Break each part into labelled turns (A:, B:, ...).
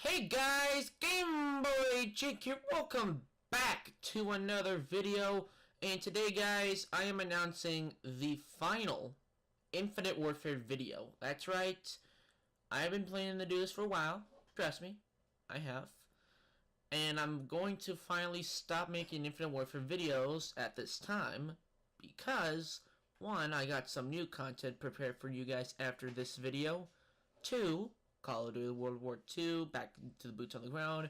A: Hey guys, Game Boy Jake here. Welcome back to another video. And today, guys, I am announcing the final Infinite Warfare video. That's right. I have been planning to do this for a while. Trust me, I have. And I'm going to finally stop making Infinite Warfare videos at this time because, one, I got some new content prepared for you guys after this video. Two, Call of Duty World War II, back to the boots on the ground.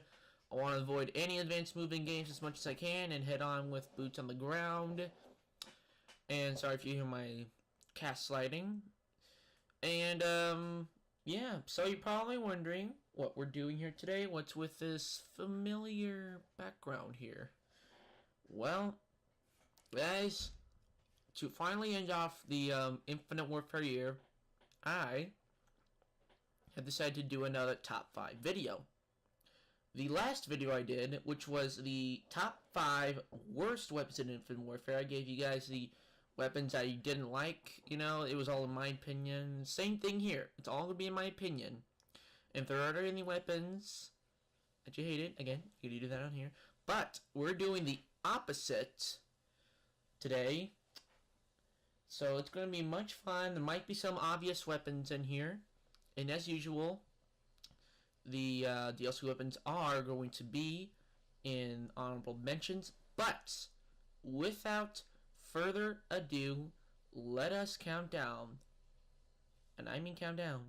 A: I want to avoid any advanced moving games as much as I can and head on with boots on the ground. And sorry if you hear my cast sliding. And, yeah, so you're probably wondering what we're doing here today. What's with this familiar background here? Well, guys, to finally end off the Infinite Warfare year, I have decided to do another top 5 video. The last video I did, which was the top 5 worst weapons in Infinite Warfare, I gave you guys the weapons I didn't like. You know, it was all in my opinion. Same thing here. It's all going to be in my opinion. If there are any weapons that you hated, again, you can do that on here. But we're doing the opposite today. So it's going to be much fun. There might be some obvious weapons in here. And as usual, the DLC weapons are going to be in Honourable Mentions. But without further ado, let us count down, and I mean count down,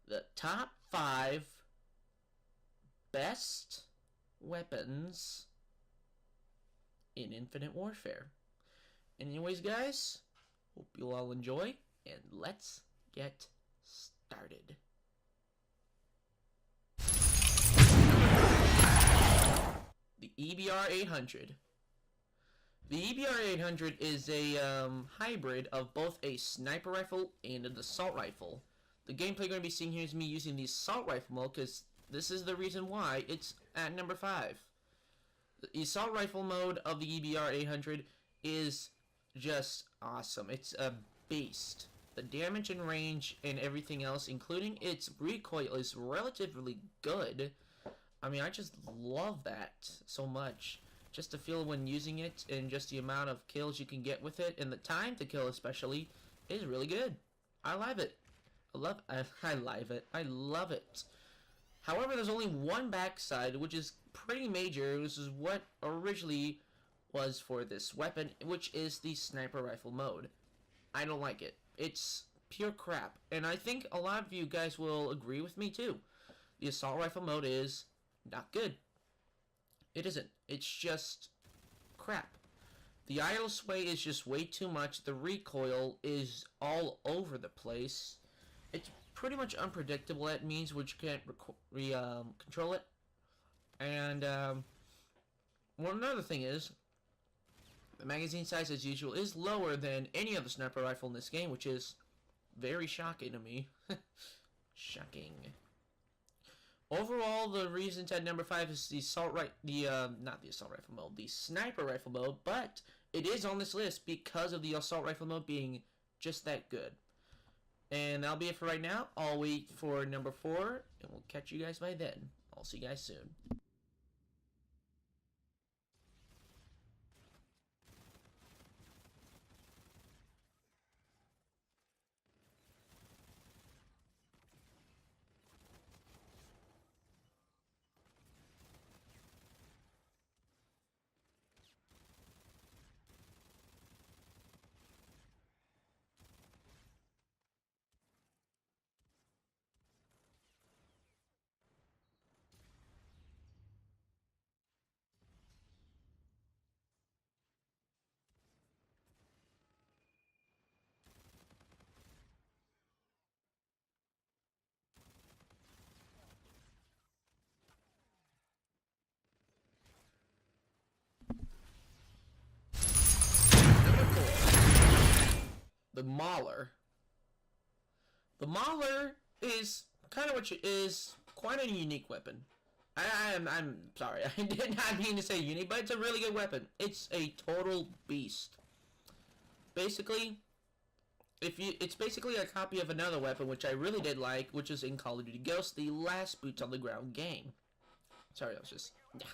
A: the top 5 best weapons in Infinite Warfare. Anyways, guys, hope you all enjoy, and let's get started. The EBR 800. The EBR 800 is a hybrid of both a sniper rifle and an assault rifle. The gameplay you're going to be seeing here is me using the assault rifle mode because this is the reason why it's at number 5. The assault rifle mode of the EBR 800 is just awesome. It's a beast. The damage and range and everything else, including its recoil, is relatively good. I mean, I just love that so much. Just the feel when using it and just the amount of kills you can get with it and the time to kill especially is really good. I love it. I love it. However, there's only one backside, which is pretty major. This is what originally was for this weapon, which is the sniper rifle mode. I don't like it. It's pure crap. And I think a lot of you guys will agree with me too. The assault rifle mode is not good. It isn't. It's just crap. The idle sway is just way too much. The recoil is all over the place. It's pretty much unpredictable. That means which you can't control it. And well, another thing is, the magazine size, as usual, is lower than any other sniper rifle in this game, which is very shocking to me. Shocking. Overall, the reasons at number 5 is the not the assault rifle mode, the sniper rifle mode, but it is on this list because of the assault rifle mode being just that good. And that'll be it for right now. I'll wait for number 4, and we'll catch you guys by then. I'll see you guys soon. The Mauler. The Mauler is kind of quite a unique weapon. I'm sorry, I did not mean to say unique, but it's a really good weapon. It's a total beast. Basically, it's basically a copy of another weapon, which I really did like, which is in Call of Duty Ghosts, the last boots on the ground game. Sorry, I was just, yeah.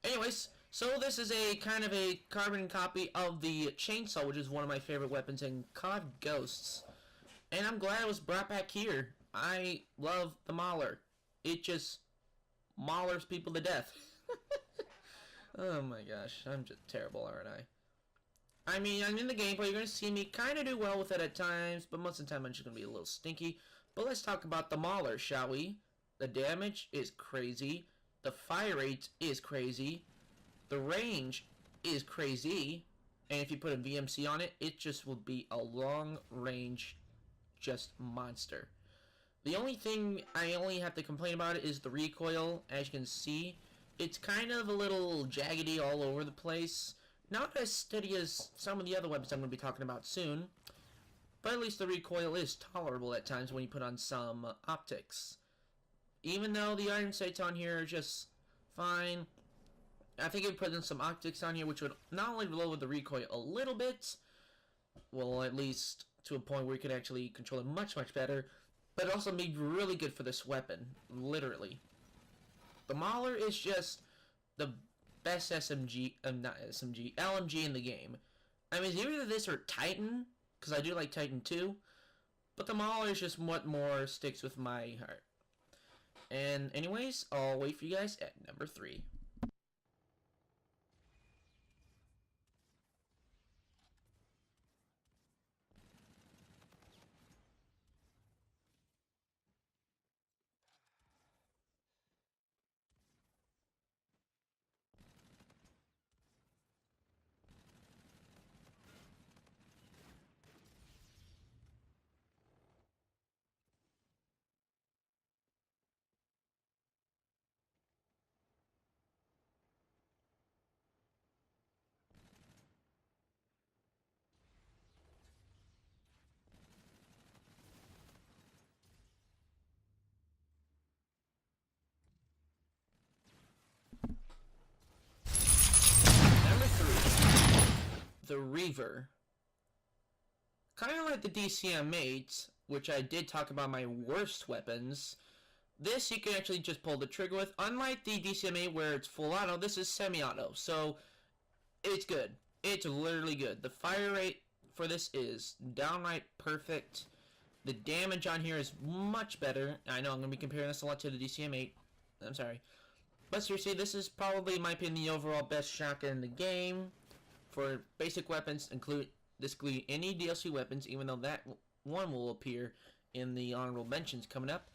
A: Anyways, so this is a kind of a carbon copy of the chainsaw, which is one of my favorite weapons in COD Ghosts. And I'm glad it was brought back here. I love the Mauler. It just maulers people to death. Oh my gosh, I'm just terrible, aren't I? I mean, I'm in the gameplay, you're going to see me kind of do well with it at times, but most of the time I'm just going to be a little stinky. But let's talk about the Mauler, shall we? The damage is crazy. The fire rate is crazy. The range is crazy. And if you put a VMC on it, it just will be a long range just monster. The only thing I only have to complain about it is the recoil. As you can see, it's kind of a little jaggedy all over the place. Not as steady as some of the other weapons I'm going to be talking about soon. But at least the recoil is tolerable at times when you put on some optics. Even though the iron sights on here are just fine, I think if you put in some optics on here, which would not only lower the recoil a little bit, well, at least to a point where you could actually control it much, much better, but it also made really good for this weapon, literally. The Mauler is just the best SMG, not SMG, LMG in the game. I mean, it's either this or Titan, because I do like Titan too, but the Mauler is just what more sticks with my heart. And anyways, I'll wait for you guys at number 3. Number 3, the Reaver. Kind of like the DCM-8, which I did talk about my worst weapons. This you can actually just pull the trigger with. Unlike the DCM-8 where it's full auto, this is semi-auto. So, it's good. It's literally good. The fire rate for this is downright perfect. The damage on here is much better. I know I'm going to be comparing this a lot to the DCM-8. I'm sorry. But seriously, this is probably, in my opinion, the overall best shotgun in the game. For basic weapons, include any DLC weapons, even though that one will appear in the Honourable Mentions coming up.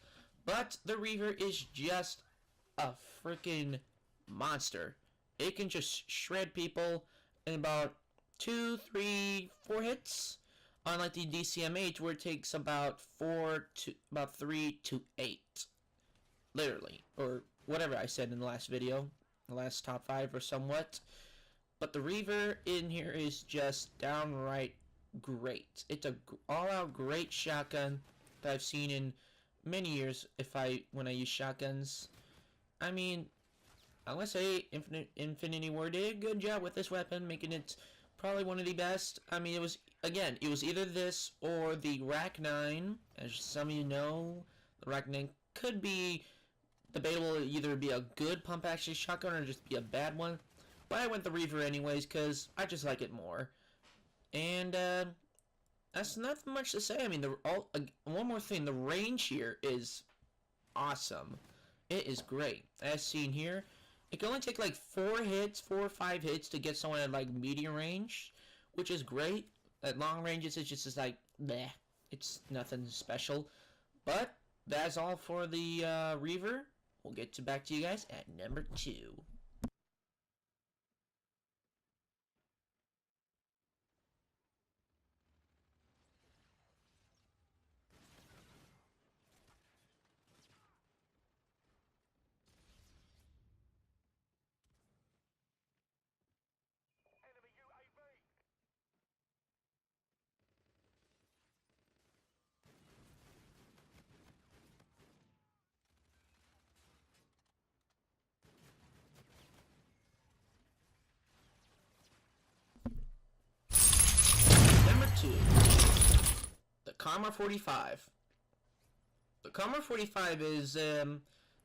A: But the Reaver is just a freaking monster. It can just shred people in about 2, 3, 4 hits. Unlike the DCM-8, where it takes about 3 to 8. Literally. Or whatever I said in the last video. The last top 5 or somewhat. But the Reaver in here is just downright great. It's a all-out great shotgun that I've seen in many years when I use shotguns. I mean, I'm gonna say Infinity Ward did a good job with this weapon, making it probably one of the best. I mean, it was either this or the Rack 9. As some of you know, the Rack 9 could be debatable to either be a good pump action shotgun or just be a bad one. But I went the Reaver anyways, because I just like it more. And, that's not much to say. I mean, one more thing, the range here is awesome. It is great. As seen here, it can only take like 4 or 5 hits to get someone at like medium range, which is great. At long ranges, it's just like, bleh. It's nothing special. But that's all for the Reaver. We'll get back to you guys at number 2. Coma 45. The Coma 45 is,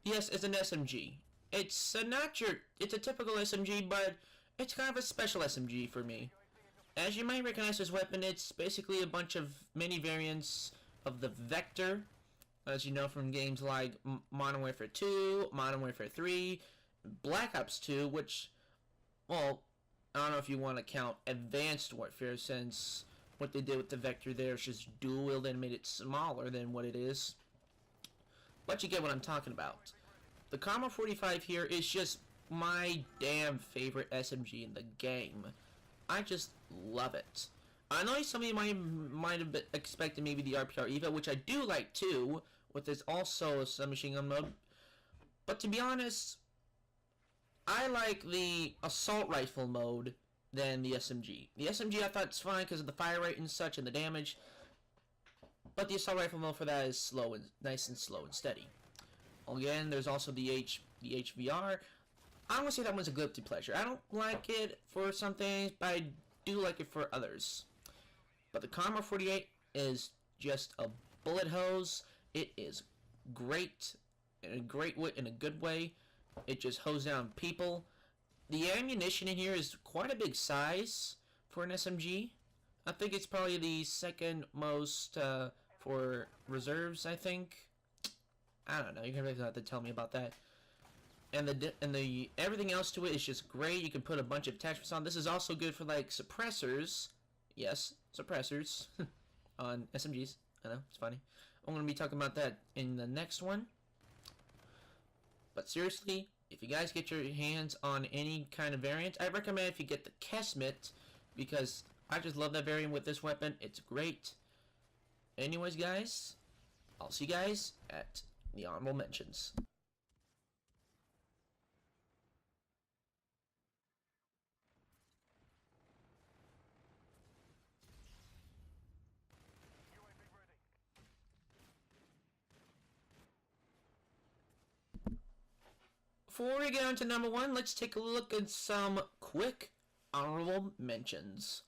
A: yes, it's an SMG. It's it's a typical SMG, but it's kind of a special SMG for me. As you might recognize this weapon, it's basically a bunch of mini variants of the Vector, as you know from games like Modern Warfare 2, Modern Warfare 3, Black Ops 2, which, well, I don't know if you want to count Advanced Warfare, since what they did with the Vector there is just dual-wielded and made it smaller than what it is. But you get what I'm talking about. The Coma 45 here is just my damn favorite SMG in the game. I just love it. I know some of you might have expected maybe the RPR EVA, which I do like too, with this also a submachine gun mode. But to be honest, I like the assault rifle mode than the SMG. The SMG I thought it's fine because of the fire rate and such and the damage. But the assault rifle mode for that is slow and nice and slow and steady. Again, there's also the HVR. I want to say that one's a guilty pleasure. I don't like it for some things, but I do like it for others. But the Coma 48 is just a bullet hose. It is great, in a great way, in a good way. It just hoses down people. The ammunition in here is quite a big size for an SMG. I think it's probably the second most for reserves, I think. I don't know. You're gonna have to tell me about that. And the everything else to it is just great. You can put a bunch of attachments on. This is also good for like suppressors. Yes, suppressors on SMGs. I know, it's funny. I'm gonna be talking about that in the next one. But seriously, if you guys get your hands on any kind of variant, I recommend if you get the Kesmet, because I just love that variant with this weapon. It's great. Anyways, guys, I'll see you guys at the Honorable Mentions. Before we get on to number 1, let's take a look at some quick honorable mentions.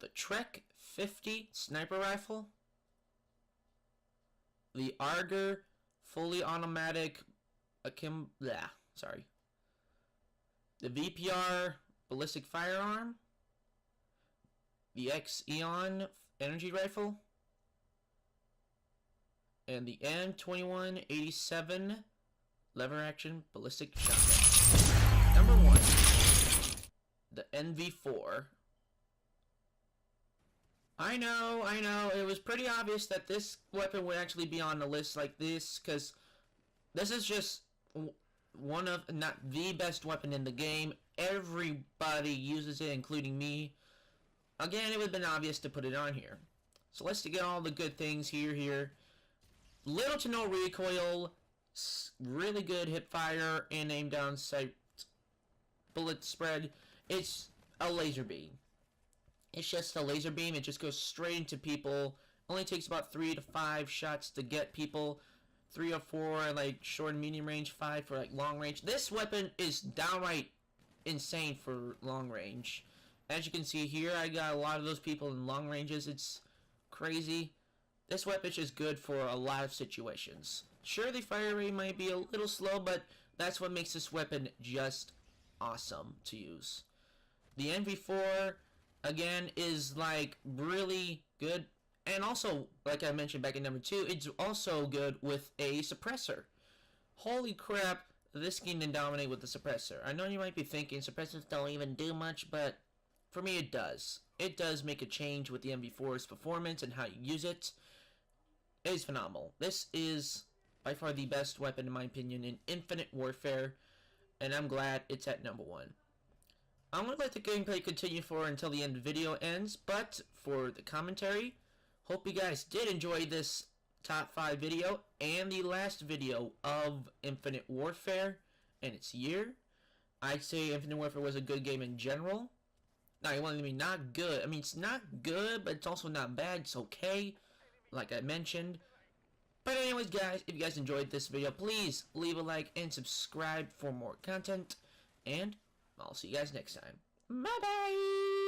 A: The Trek 50 sniper rifle, the Arger fully automatic the VPR ballistic firearm, the X-Eon energy rifle, and the M2187 lever action ballistic shotgun. Number 1, the NV4. I know, it was pretty obvious that this weapon would actually be on the list like this, because this is just one of, not the best weapon in the game. Everybody uses it, including me. Again, it would have been obvious to put it on here. So let's get all the good things here. Little to no recoil, really good hip fire and aim down sight bullet spread. It's a laser beam. It's just a laser beam. It just goes straight into people. Only takes about 3 to 5 shots to get people. 3 or 4 like short and medium range, 5 for like long range. This weapon is downright insane for long range. As you can see here, I got a lot of those people in long ranges. It's crazy. This weapon is just good for a lot of situations. Sure, the fire rate might be a little slow, but that's what makes this weapon just awesome to use. The NV4, again, is like really good. And also, like I mentioned back in number 2, it's also good with a suppressor. Holy crap, this game can dominate with the suppressor. I know you might be thinking suppressors don't even do much, but for me it does. It does make a change with the NV4's performance and how you use it. It is phenomenal. This is by far the best weapon in my opinion in Infinite Warfare, and I'm glad it's at number 1. I'm going to let the gameplay continue for until the end of the video ends, but for the commentary, hope you guys did enjoy this top 5 video and the last video of Infinite Warfare and its year. I'd say Infinite Warfare was a good game in general. Now, you want to mean not good. I mean, it's not good, but it's also not bad. It's okay, like I mentioned. But anyways, guys, if you guys enjoyed this video, please leave a like and subscribe for more content. And I'll see you guys next time. Bye-bye!